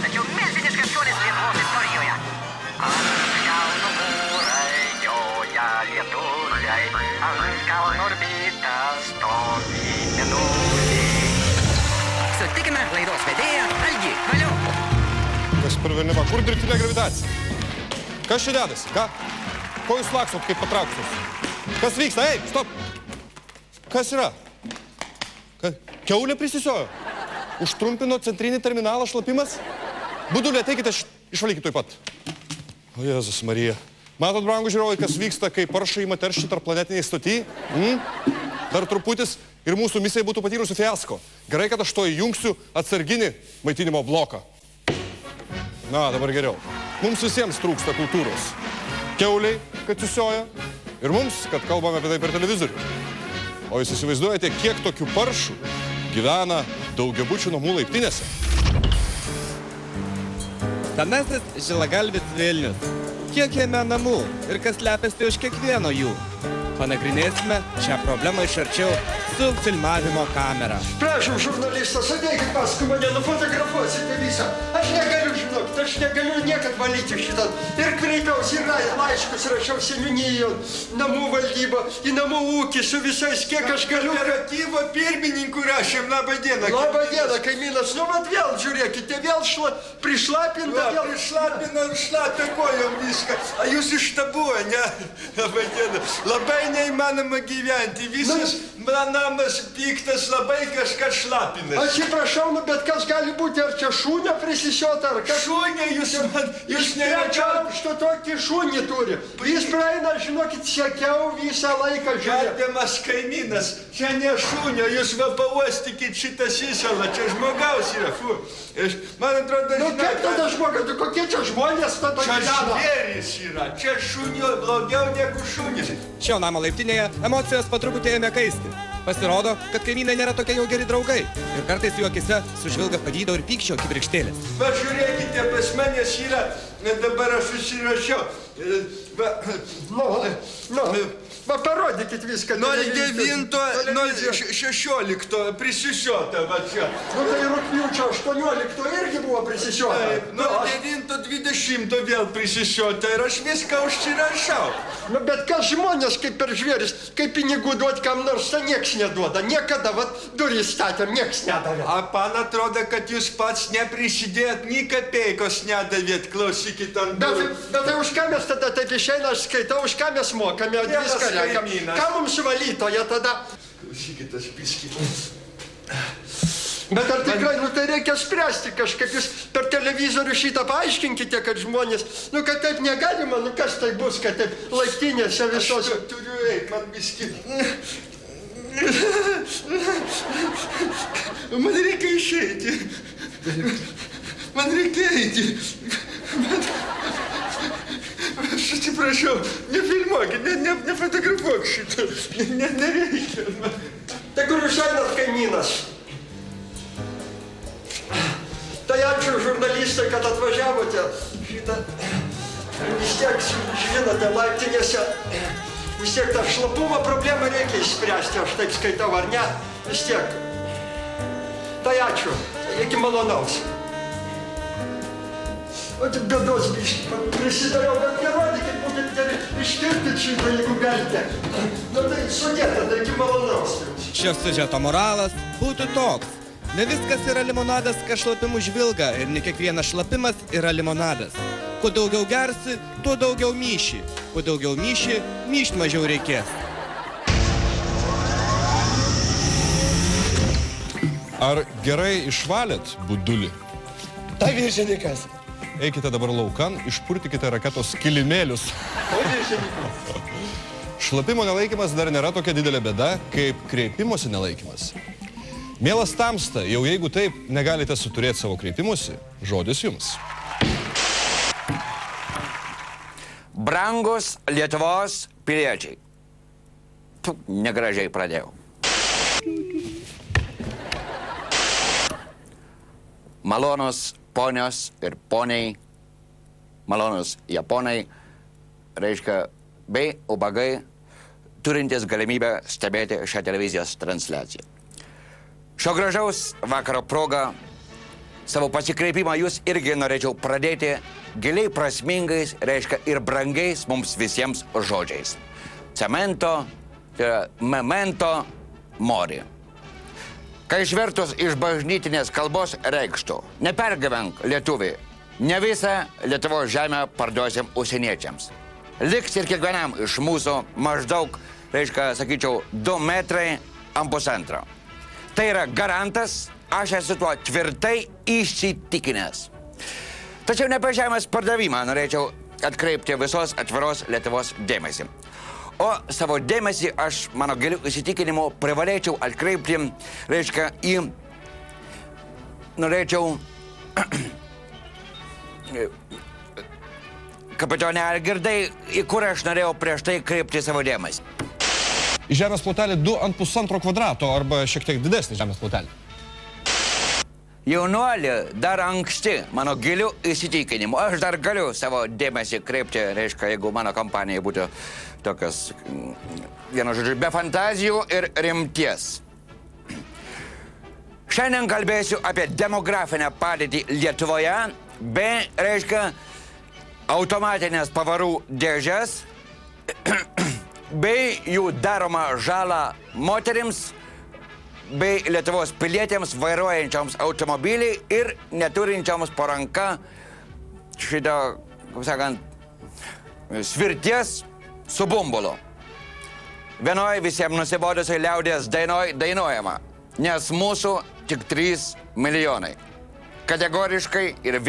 tačiau milžiniškas šuolis Lietuvos istorijoje. Ant kalno mūrai joja lietuviai, ant kalno orbita stovi mėnuliai. Sutikime laidos vedėją Algį Valio. Kas per velniavą, kur dirbtinė gravitacija? Kas čia dedasi, ką? Ko jūs laksot kaip patrauktus? Kas vyksta? Ei, stop! Kas yra? Kiaulė prisisiojo? Užtrumpino centrinį terminalą šlapimas? Budulė, ateikite, išvalykite tuoj pat. O Jėzus Marija. Matot, brangų žiūrovai, kas vyksta, kai paršai ima teršti tarp planetiniai stoty? Dar truputis ir mūsų misija būtų patyrusi fiasko. Gerai, kad aš to įjungsiu atsarginį maitinimo bloką. Na, dabar geriau. Mums visiems trūksta kultūros. Kiauliai, kad susioja, ir mums, kad kalbame apie tai per televizorių. O jūs įsivaizduojate, kiek tokių paršų gyvena daugiabučių namų laiptinėse? Senasis žilagalvis Vilnius. Kiek jame namų ir kas slepiasi už kiekvieno jų? Panagrinėsime šią problemą iš arčiau su filmavimo kamera. Prašom, žurnalistas, ateikit paskui mane, nufotografuosite visą. Aš negaliu, žinokit, aš negaliu niekad valyti šitą. Ir kreipiausi ir laiškus rašiau seniūniją, namų valdybą, į namų ūkį su visais, kiek aš galiu. Kooperatyvo pirmininkų rašėm, labą dieną. Labą dieną, kaimynas. Nu, vat vėl, žiūrėkite, vėl prišlapinta, vėl. Prišlapina, šlapia kojom viską. A jūs ištabuoja, ne? Labą dieną. Labai neįmanoma gyventi. Visas namas piktas, labai kažkas šlapinas. Atsiprašau, nu, bet kas gali būti, ar čia šūnė prisisiota, ar kas? Šūnė, jūs nerečiau. Što tokį šūnį turi. Jis praeina, žinokit, sekiau visą laiką žiūrė. Gerbiamas kaimynas, čia ne šūnė, jūs va pauostykit šitą įsalą, čia žmogaus yra. Fu. Man atrodo, nu, kaip tada žmogas, kokie čia žmonės tada gyvena? Čia žvėris yra, čia šūnio blogiau negu šūnis. Šio namo laiptinėje emocijos po truputį ėmė kaisti. Pasirodo, kad kaimynai nėra tokie jau geri draugai. Ir kartais jų akise sužvilga pavydo ir pykčio kibirkštėlės. Va, žiūrėkite, pas manęs yra, dabar aš susirašiau. Va, parodykit viską. 09.16 prisisiota, va čia. Nu, tai rugpjūčio 18 irgi buvo prisisiota. 09.20 vėl prisisiota ir aš viską užsirašau. Nu, bet kas žmonės kaip per žvėris, kaip pinigų duot kam nors, tai nieks neduoda. Niekada, va, durį statėm, nieks nedavė. A, man atrodo, kad jūs pats neprisidėjot, nei kapeikos nedavėt, klausykit ant durų. Bet tai už ką mes tada taip išeina, aš skaitau, už ką mes mokame, viską reikam. Ką mums valytoje tada? Klausykit, aš biskį. Bet ar tikrai, nu tai reikia spręsti kažkaip, jūs per televizorių šitą paaiškinkite, kad žmonės, nu kad taip negalima, nu kas tai bus, kad taip laiptinėse visos. Aš turiu eiti, man biskį. Man reikia išeiti. Man reikia eiti. Aš atsiprašau, nefilmuokit, nefotografuok šito. Nereikia. Tai kur jūs einat, kaimynas? Tai ačiū žurnalistai, kad atvažiavote. Šitą vis tiek, žinote, laiptinėse vis tiek tą šlapumo problemą reikia išspręsti, aš taip skaitau, ar ne? Vis tiek. Tai ačiū, iki malonaus. O tik bėdos biškį prisidariau, bet nerodykit, būkit geri, ištirkit šitą, jeigu galite. Nu tai sudėta, tai iki malonaus. Šio siužeto moralas būtų toks. Ne viskas yra limonadas, kad šlapimų žvilga, ir ne kiekvienas šlapimas yra limonadas. Kuo daugiau gersi, tuo daugiau myši. Kuo daugiau myši, myšt mažiau reikės. Ar gerai išvalėt budulį? Tai viršininkas. Eikite dabar laukan, išpurtikite raketos kilimėlius. Tai viršininkas. Šlapimo nelaikymas dar nėra tokia didelė bėda, kaip kreipimosi nelaikymas. Mielas Tamsta, jau jeigu taip negalite suturėti savo kreipimusi, žodis jums. Brangus Lietuvos piliečiai. Negražiai pradėjau. Malonus ponios ir poniai, malonus japonai, reiškia, bei ubagai, turintis galimybę stebėti šią televizijos transliaciją. Šio gražaus vakaro proga savo pasikreipimą jūs irgi norėčiau pradėti giliai prasmingais, reiškia ir brangiais mums visiems žodžiais. Cemento, tai yra memento mori. Kai išvertus iš bažnytinės kalbos reikštų, nepergyvenk lietuviai, ne visą Lietuvos žemę parduosim užsieniečiams. Liks ir kiekvienam iš mūsų maždaug, reiškia, sakyčiau, 2 metrai ant pusantro. Tai yra garantas, aš esu tuo tvirtai įsitikinęs. Tačiau ne apie žemės pardavimą norėčiau atkreipti visos atviros Lietuvos dėmesį. O savo dėmesį aš, mano giliu įsitikinimu, privalėčiau atkreipti, reiškia, norėčiau kapitone Algirdai, į kur aš norėjau prieš tai kreipti savo dėmesį. Į žemės plotelį 2,5 kvadrato arba šiek tiek didesnį žemės plotelį. Jaunuolį dar anksti, mano giliu įsitikinimu. Aš dar galiu savo dėmesį kreipti, reiškia, jeigu mano kompanija būtų tokias, vienu žodžiu, be fantazijų ir rimties. Šiandien kalbėsiu apie demografinę padėtį Lietuvoje, bei, reiškia, automatinės pavarų dėžes, bei jų daromą žalą moterims, bei Lietuvos pilietėms vairuojančioms automobilį ir neturinčioms po ranka šitą, kaip sakant, svirties su bumbulu. Vienoj visiems nusibodusiai liaudės dainuojama, nes mūsų tik 3 milijonai. Kategoriškai ir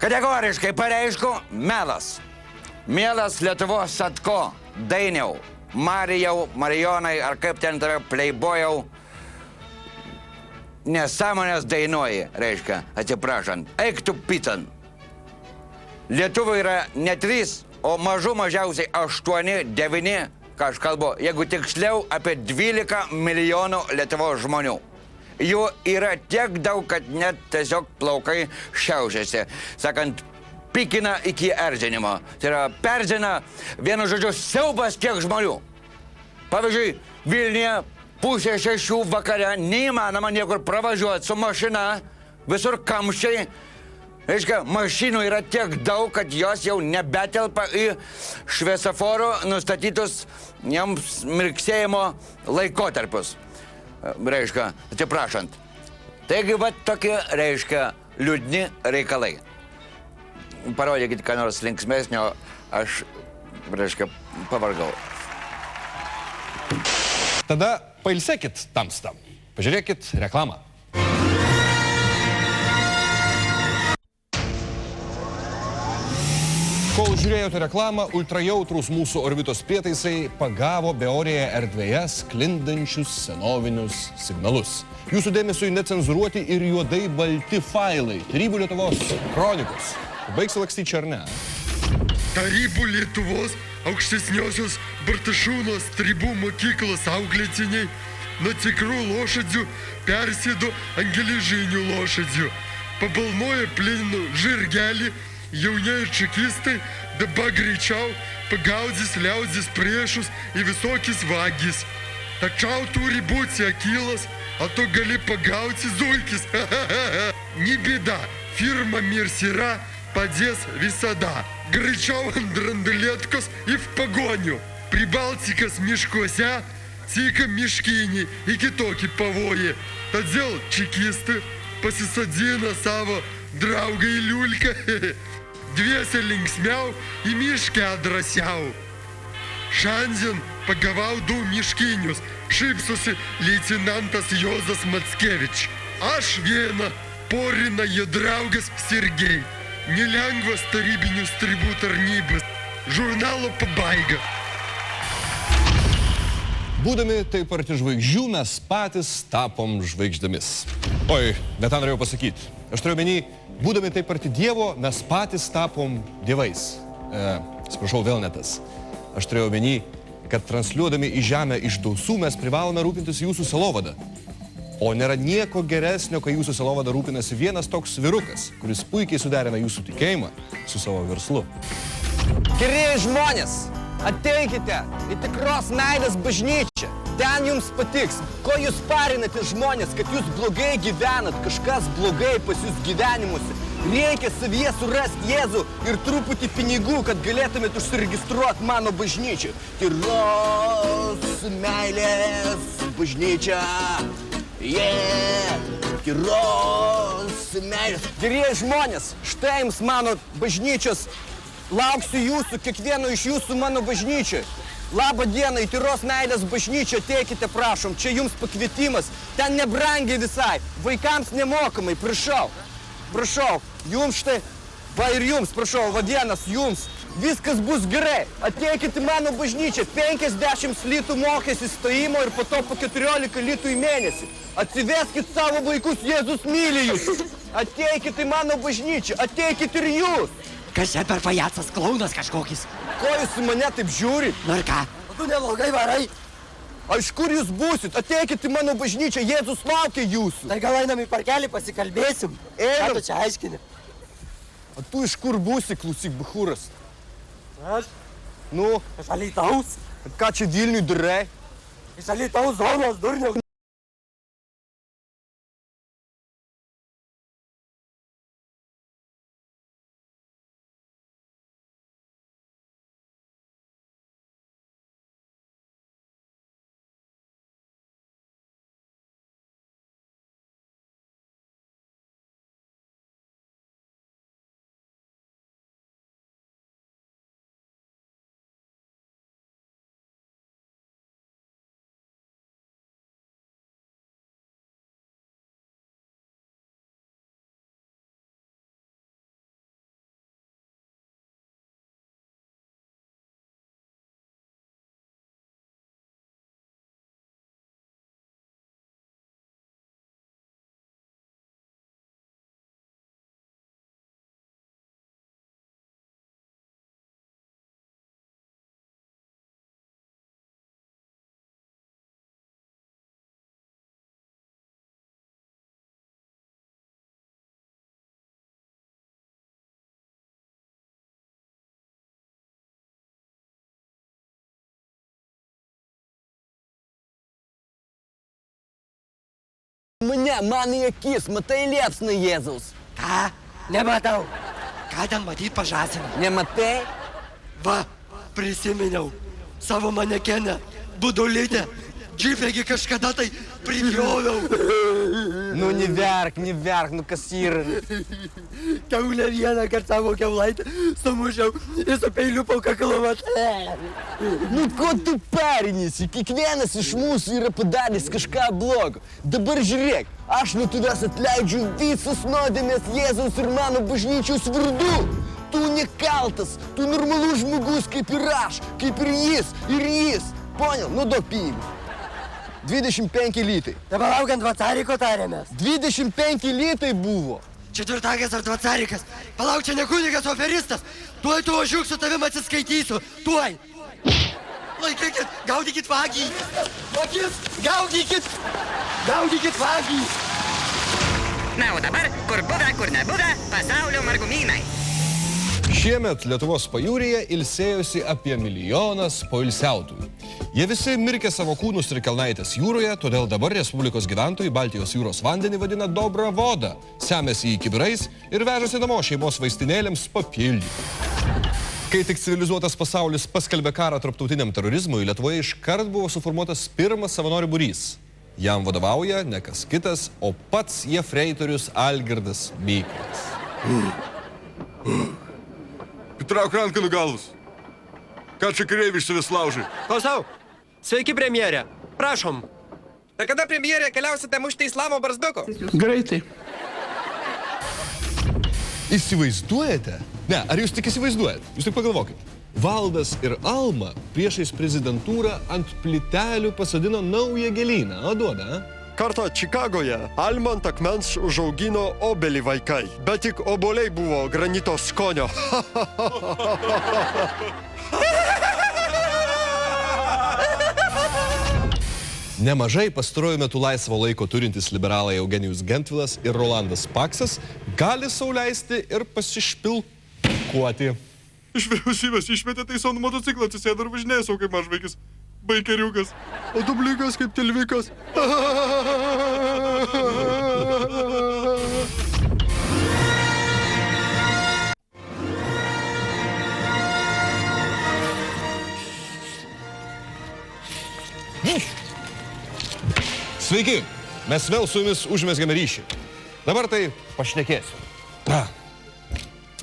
kategoriškai pareišku melas. Mielas Lietuvos Satko, Dainiau, Marijau, Marijonai, ar kaip ten tave pleibojau, nesąmonės dainuoji, reiškia, atsiprašant, eik tu pican. Lietuvų yra ne 3, o mažiausiai 8, 9, ką aš kalbu, jeigu tiksliau apie 12 milijonų Lietuvos žmonių. Jų yra tiek daug, kad net tiesiog plaukai šiaušiasi, sakant, pikina iki erzinimo. Tai yra perzina, vienu žodžiu, siaubas tiek žmonių. Pavyzdžiui, Vilniuje 5:30 vakare neįmanoma niekur pravažiuoti su mašina, visur kamščiai. Reiškia, mašinų yra tiek daug, kad jos jau nebetelpa į šviesoforų nustatytus jiems mirksėjimo laikotarpius. Reiškia, atsiprašant. Taigi, va tokie, reiškia, liūdni reikalai. Parodykit, ką nors linksmesnio, aš, reiškia, pavargau. Tada pailsėkit tamstą. Pažiūrėkit reklamą. Kol žiūrėjote reklamą, ultrajautrus mūsų orbitos prietaisai pagavo beorėje erdvėje sklindančius senovinius signalus. Jūsų dėmesiui necenzuruoti ir juodai balti failai. Tarybų Lietuvos kronikos. Baigsi lakstyti ar ne? Tarybų Lietuvos aukštesniosios Bartašūnos Stribų mokyklos auklėtiniai nuo tikrų lošadžių persėdo ant geležinių lošadžių. Pabalnoja plinų žirgelį, jaunieji čekistai dabar greičiau pagaudys liaudzis priešus į visokis vagis. Tačiau turi būti akilas, o tu gali pagauti zulkis. Ni bėda, firma Mirsira padės visada. Greičiau ant randulėtkos į pagonių. Pribaltikas miškuose, cika miškiniai į kitokį pavojį. Todėl čekistai pasisadina savo draugą į liulką. Dviese linksmiau, į miškę drąsiau. Šiandien pagavau 2 miškinius, šypsosi leitenantas Jozas Mackevič. Aš vieną, porina jo draugas Sergej. Nelengvas tarybinių stribų tarnybas. Žurnalo pabaiga. Būdami taip arti žvaigždžių, mes patys tapom žvaigždėmis. Oi, net tą norėjau pasakyti. Aš turėjau menį, būdami taip arti Dievo, mes patys tapom dievais. Atsiprašau, vėl ne tas. Aš turėjau menį, kad transliuodami į žemę iš dausų mes privalome rūpintis jūsų sielovada. O nėra nieko geresnio, kai jūsų sielovada rūpinasi vienas toks vyrukas, kuris puikiai suderina jūsų tikėjimą su savo verslu. Gerieji žmonės, ateikite į tikros meilės bažnyčią. Ten jums patiks, ko jūs parinate žmonės, kad jūs blogai gyvenat, kažkas blogai pas jūs gyvenimuose. Reikia savyje surasti Jėzų ir truputį pinigų, kad galėtumėt užsiregistruoti mano bažnyčią. Tyros meilės bažnyčia. Tyros meilės. Gerieji žmonės, štai jums mano bažnyčios. Lauksiu jūsų, kiekvieno iš jūsų mano bažnyčiai. Labą dieną, į Tyros meilės bažnyčią ateikite, prašom. Čia jums pakvietimas. Ten nebrangiai visai. Vaikams nemokamai, prašau. Prašau, jums štai, va ir jums, prašau, va vienas jums. Viskas bus gerai. Ateikit į mano bažnyčią. 50 litų mokės įstojimo ir po to po 14 litų į mėnesį. Atsiveskit savo vaikus, Jėzus myli jūs. Ateikit į mano bažnyčią. Ateikit ir jūs. Kas čia per pajacas, klaunas kažkokis? Ko jūs į mane taip žiūrit? Nu ir ką? Tu nelogai varai. A iš kur jūs būsit? Ateikit į mano bažnyčią, Jėzus laukia jūsų. Tai gal einam į parkelį pasikalbėsim? Ką tu čia aiškini? A tu iš kur būsi, klausyk, bachūras? Aš? Nu? Iš Alytaus. Ką čia Vilniui darai? Iš Alytaus zonos, durniau. Man į akis, matai liepsną Jėzaus. Ką? Nematau. Ką ten matyt pažasina? Nematai? Va, prisiminiau. Savo manekenę, budulytę. Džipėgi kažkada tai pripjoviau. Nu, neverk, nu kas yra. Kiaulę vieną kartą savo kiaulaitę sumušiau ir su peiliu po kaklą. Nu, ko tu parinėsi? Kiekvienas iš mūsų yra padaręs kažką blogo. Dabar žiūrėk, aš nuo tavęs atleidžiu visas nuodėmės Jėzaus ir mano bažnyčios vardu. Tu nekaltas, tu normalus žmogus kaip ir aš, kaip ir jis. Poнял? Nu, duok pinigų. 25 litai. Dabar laukiant Vacariko tarėmės. 25 litai buvo. Četvirtakas ar Vacarikas. Palauk, čia ne kunigas, o operistas. Tuoj tu ožiuk su tavim atsiskaitysiu. Tuoj. Laikykit, gaudykit vagį. Akis, gaudykit. Gaudykit vagį. Na, o dabar, kur būda, kur nebūda, pasaulio margumynai. Šiemet Lietuvos pajūryje ilsėjosi apie 1 milijonas poilsiautojų. Jie visi mirkė savo kūnus ir kelnaitės jūroje, todėl dabar Respublikos gyventojai Baltijos jūros vandenį vadina Dobra voda, semėsi į kibirais ir vežasi namo šeimos vaistinėlėms papildyti. Kai tik civilizuotas pasaulis paskelbė karą tarptautiniam terorizmui, Lietuvoje iškart buvo suformuotas pirmas savanorių būrys. Jam vadovauja ne kas kitas, o pats jefreitorius Algirdas Mykolas. Trauk ranką nuo galvos. Ką čia kareiviai iš savęs laužai? Klausau. Sveiki, premjerė. Prašom. Ir kada, premjerė, keliausite mušti islamo barzduko? Greitai. Įsivaizduojate? Ne, ar jūs tik įsivaizduojat? Jūs tik pagalvokit. Valdas ir Alma priešais prezidentūrą ant plytelių pasodino naują gėlyną. O duoda, a? Kartą Čikagoje Alma ant akmens užaugino obelį vaikai, bet tik obuoliai buvo granito skonio. Nemažai pastaruoju metu laisvo laiko turintis liberalai Eugenijus Gentvilas ir Rolandas Paksas gali sau leisti ir pasišpilkuoti. Iš vyriausybės išmetė, tai savo motociklą atsisėdo ir važinėjo savo kaip mažvaikis. baikeriukas, o dublikas kaip tilvikas. Sveiki, mes vėl su jumis užmesgėme ryšį. Dabar tai pašnekėsiu.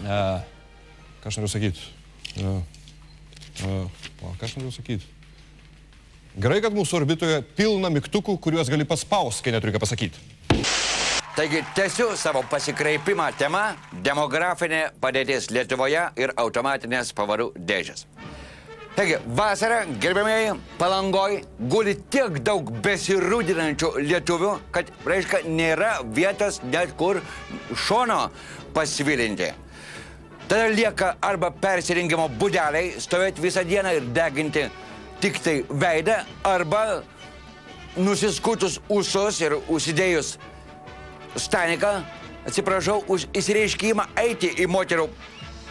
Ką aš noriu sakyti? Ką aš noriu sakyti? Gerai, kad mūsų orbitoje pilna mygtukų, kuriuos gali paspausti, kai neturi ką pasakyti. Taigi, tęsiu savo pasikreipimą tema demografinė padėtis Lietuvoje ir automatinės pavarų dėžės. Taigi, vasarą, gerbėmėjai, Palangoj guli tiek daug besirūdinančių lietuvių, kad, reiškia, nėra vietos net kur šono pasivilinti. Tada lieka arba persirengimo būdeliai, stovėti visą dieną ir deginti tik tai veidą, arba nusiskutus ūsus ir užsidėjus staniką, atsiprašau, už įsireiškimą eiti į moterų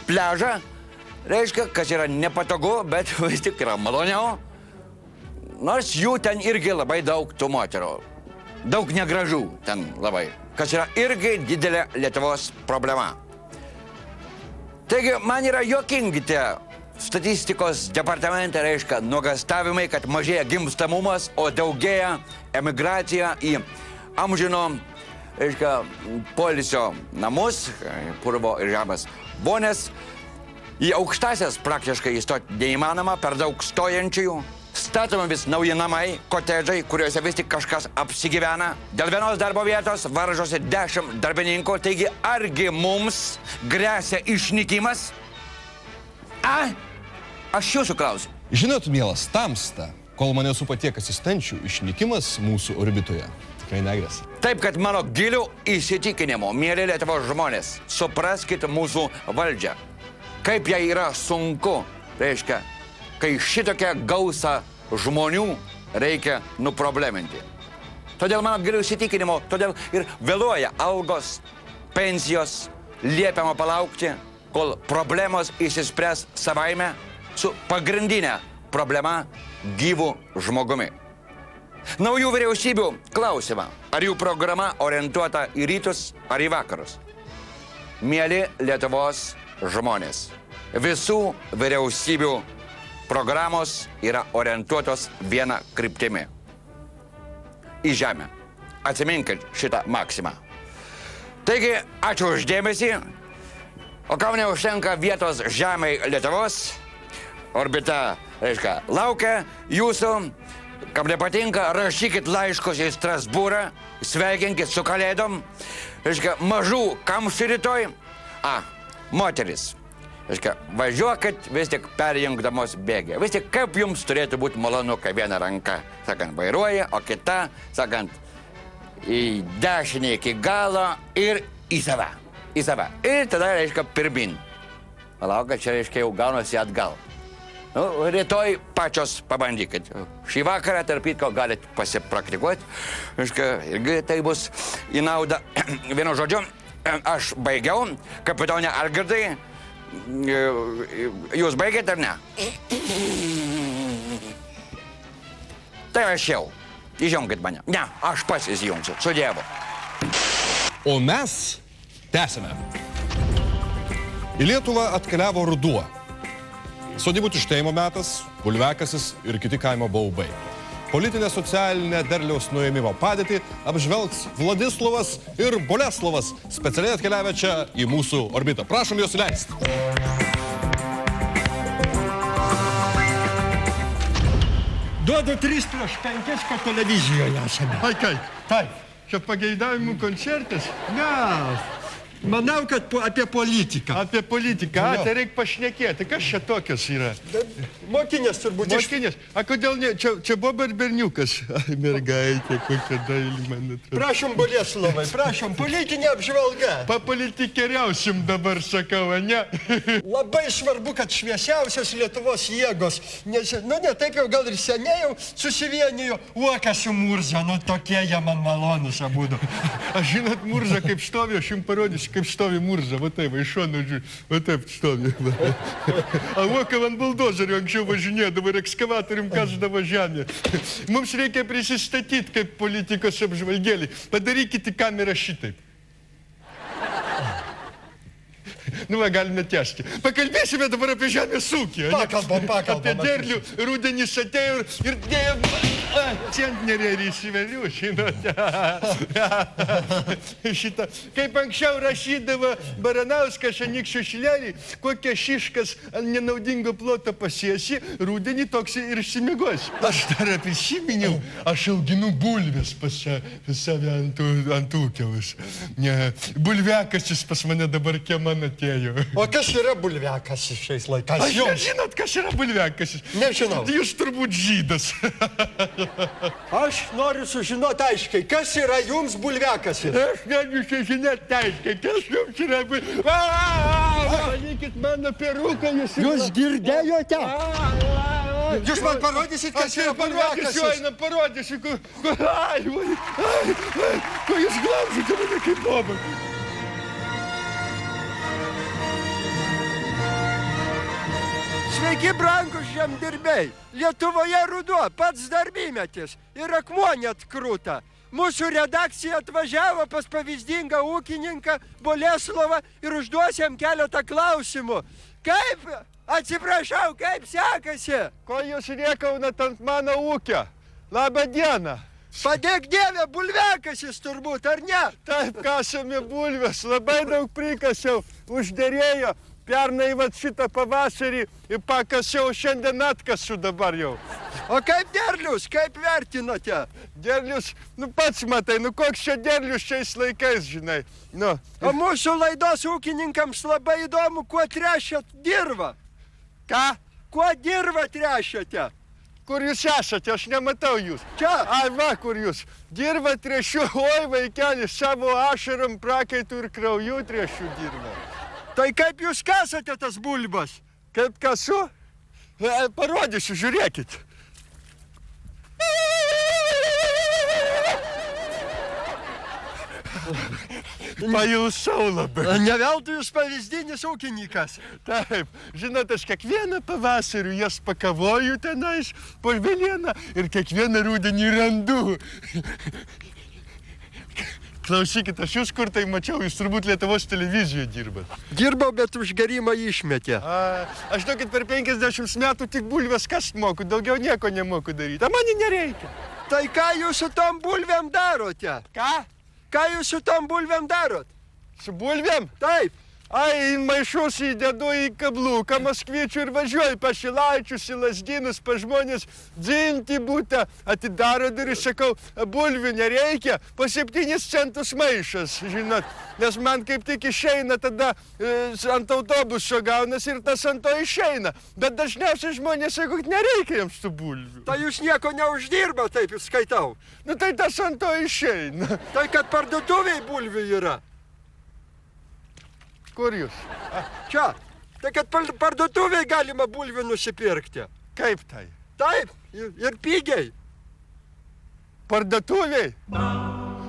pliažą. Reiškia, kas yra nepatogu, bet vis tik yra maloniau. Nors jų ten irgi labai daug tų moterų. Daug negražų ten labai. Kas yra irgi didelė Lietuvos problema. Taigi, man yra juokingi tie statistikos departamente, reiškia, nuogastavimai, kad mažėja gimstamumas, o daugėja emigracija į amžino, reiškia, poilsio namus, purvo ir žemės bonės. Į aukštasias praktiškai įstoti neįmanoma, per daug stojančiųjų. Statomi vis nauji namai, kotedžai, kuriuose vis tik kažkas apsigyvena. Dėl vienos darbo vietos varžosi 10 darbininkų, taigi argi mums gresia išnykimas? Aš jūsų klausiu. Žinot, mielas, tamsta, kol mane supa tiek asistenčių, išnykimas mūsų orbitoje tikrai negresia. Taip, kad mano gilių įsitikinimų, mieli Lietuvos žmonės, supraskite mūsų valdžią. Kaip jai yra sunku, reiškia, kai šitokią gausą žmonių reikia nuprobleminti. Todėl mano gilių įsitikinimo, todėl ir vėluoja algos, pensijos, liepiama palaukti, kol problemos išsispręs savaime su pagrindinė problema gyvų žmogumi. Naujų vyriausybių klausimą, ar jų programa orientuota į rytus ar į vakarus. Mieli Lietuvos žmonės, visų vyriausybių programos yra orientuotos viena kryptimi. Į žemę. Atsiminkit šitą maksimą. Taigi, ačiū už dėmesį. O kam neužtenka vietos žemei Lietuvos, orbita, reiškia, laukia jūsų. Kam nepatinka, rašykit laiškus į Strasbūrą, sveikinkit su Kalėdom. Reiškia, mažų kamščių rytoj. Moteris. Reiškia, važiuokit vis tik perjungdamos bėgį. Vis tik kaip jums turėtų būti malonu, kai viena ranka, sakant, vairuoja, o kita, sakant, į dešinį iki galo ir į save. Į save. Ir tada, reiškia, pirmin. Palauk, kad čia, reiškia, jau gaunasi atgal. Rytoj pačios pabandykit. Šį vakarą, tarp kitko, galit pasipraktikuoti. Reiškia, irgi tai bus į naudą. Vienu žodžiu, aš baigiau. Kapitonė Algirdai, jūs baigėte ar ne? Tai aš jau. Įjungit mane. Ne, aš pats įsijungsiu. Su Dievu. O mes tęsime. Į Lietuvą atkeliavo ruduo. Sodybų tuštėjimo metas, bulviakasis ir kiti kaimo baubai. Politinę socialinę derliaus nuėmimo padėtį apžvelgs Vladislovas ir Boleslovas, specialiai atkeliavę čia į mūsų orbitą. Prašom juos įleisti. Duodu 3/5, kad televizijoje esame. Ai kaip, Taip. čia pageidavimų koncertas? Ne, manau, kad apie politiką. Apie politiką, tai reikia pašnekėti. Kas čia tokios yra? Mokinės turbūt iš... Mokinės. A kodėl ne? Čia buvo berniukas. Ai, mergaitė, kokia dailį, man atrodo. Prašom, Boleslovai, prašom, politinė apžvalga. Papolitikeriausim dabar, sakau, ne? Labai svarbu, kad šviesiausios Lietuvos jėgos, nes, ne taip jau gal ir seniai jau susivienijo Uokas su Murza, tokie jie man malonus abudu. Aš žinot, Murza, kaip stovi, aš jums parodysiu. kaip stovi murža, va taip, iš šono žiūri, va taip stovi. A voka ant buldozerių anksčiau važinėdavo ir ekskavatorium kasdavo žemę. Mums reikia prisistatyti kaip politikos apžvalgėliai. Padarykite kamerą šitaip. Nu, va, galime tęsti. Pakalbėsime dabar apie žemės ūkį. Pakalbam. Apie derlių, rudenis atėjo ir centnerė įsiveliu, žinote. Šitą. Kaip anksčiau rašydavo Baranauskas Anykščių šilelį, kokią šiškas ant nenaudingo ploto pasiesi, rudenį toks ir išsimigosi. Aš dar prisiminiau, aš auginu bulves pas save ant ūkiaus. Bulviakasis pas mane dabar man atėjo. O kas yra bulviakasis šiais laikais? Aš nežinot, kas yra bulviakasis? Nežinau. Jūs turbūt žydas. Aš noriu sužinoti aiškiai, kas yra jums bulviakasis? Aš noriu sužinoti aiškiai, kas jums yra bulviakasis. Palikit mano peruką, Jūs girdėjote? Jūs man parodysit, kas yra bulviakasis? Parodysiu. Ko jūs glaužite mane kaip bobą? Sveiki, brangus žemdirbiai. Lietuvoje ruduo, pats darbymetis ir akmuo net krūta. Mūsų redakcija atvažiavo pas pavyzdingą ūkininką Boleslovą ir užduos jam keletą klausimų. Kaip, atsiprašau, kaip sekasi? Ko jūs rėkaunat ant mano ūkio? Labą dieną. Padėk Dieve, bulviakasis turbūt, ar ne? Taip, kasame bulves, labai daug prikasiau, užderėjo. Pernai vat šitą pavasarį pakasiau, šiandien atkasiu dabar jau. O kaip derlius, kaip vertinote? Derlius, pats matai, koks čia derlius šiais laikais, žinai. O mūsų laidos ūkininkams labai įdomu, kuo trešiat dirvą. Ką? Kuo dirvą trešiate? Kur jūs esate, aš nematau jūs. Čia. Ai, va, kur jūs. Dirvą trešiu, oi vaikeli, savo ašarom, prakaitų ir krauju trešiu dirvą. Tai kaip jūs kasate tas bulbas? Kaip kasu? Parodysiu, žiūrėkit. Pailsau labai. Ne veltui jūs pavyzdinis ūkininkas. Taip, žinot, aš kiekvieną pavasarį jas pakavoju tenais po žvelieną ir kiekvieną rudenį randu. Klausykit, aš jūs kur tai mačiau, jūs turbūt Lietuvos televizijoje dirbat. Dirbau, bet už gerimą išmetė. Aš tokit per 50 metų tik bulves kast moku, daugiau nieko nemoku daryti. A mani nereikia. Tai ką jūs su tom bulvėm darote? Ką? Ką jūs su tom bulvėm darot? Su bulvėm? Taip. Ai, maišus įdedu į kabliuką Maskvyčių ir važiuoju pa Šilaičius, į Lazdynus, pa žmonės dzinti būtą, atidaro duris, sakau, bulvių nereikia, po 7 centus maišas, žinot, nes man kaip tik išeina tada ant autobuso gaunas ir tas ant to išeina, bet dažniausiai žmonės sako, kad nereikia jiems tų bulvių. Tai jūs nieko neuždirba, taip jūs skaitau. Tai tas ant to išeina. Tai kad parduotuviai bulvių yra. Kur jūs? Čia. Tai kad parduotuviai galima bulvių nusipirkti. Kaip tai? Taip, ir pigiai. Parduotuviai?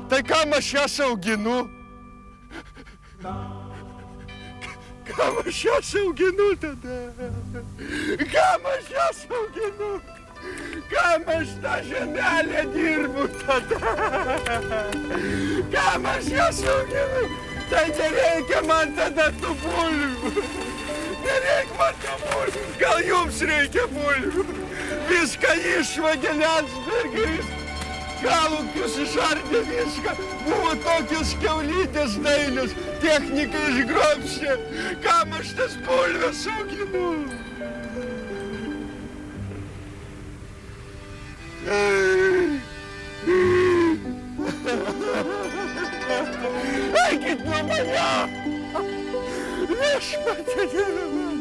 Tai kam aš jas auginu? Kam aš jas auginu tada? Kam aš jas auginu? Kam aš tą žemelę dirbu tada? Kam aš jas auginu? Tai nereikia man tada tų bulvių. Nereikia man tų bulvių. Gal jums reikia bulvių? Viską išvagė Landsbergis. Galūkius išardė viską. Buvo tokios kiaulytės dailios. Technika išgrobstė. Kam aš tas bulves auginu? Eikit nuo mane! Viešpatie Dieve man!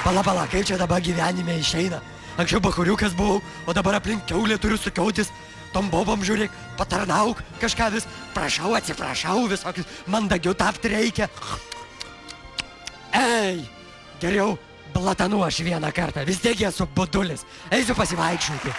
Pala, kaip čia dabar gyvenime išeina? Anksčiau bakuriukas buvau, o dabar aplink kiaulė turiu sukiautis. Tom bobom žiūrėk, patarnauk kažką vis. Prašau, atsiprašau, visokius mandagiu tapti reikia. Ei, geriau Blatanu aš vieną kartą, vis tiek esu budulis. Eisiu pasivaikščioti.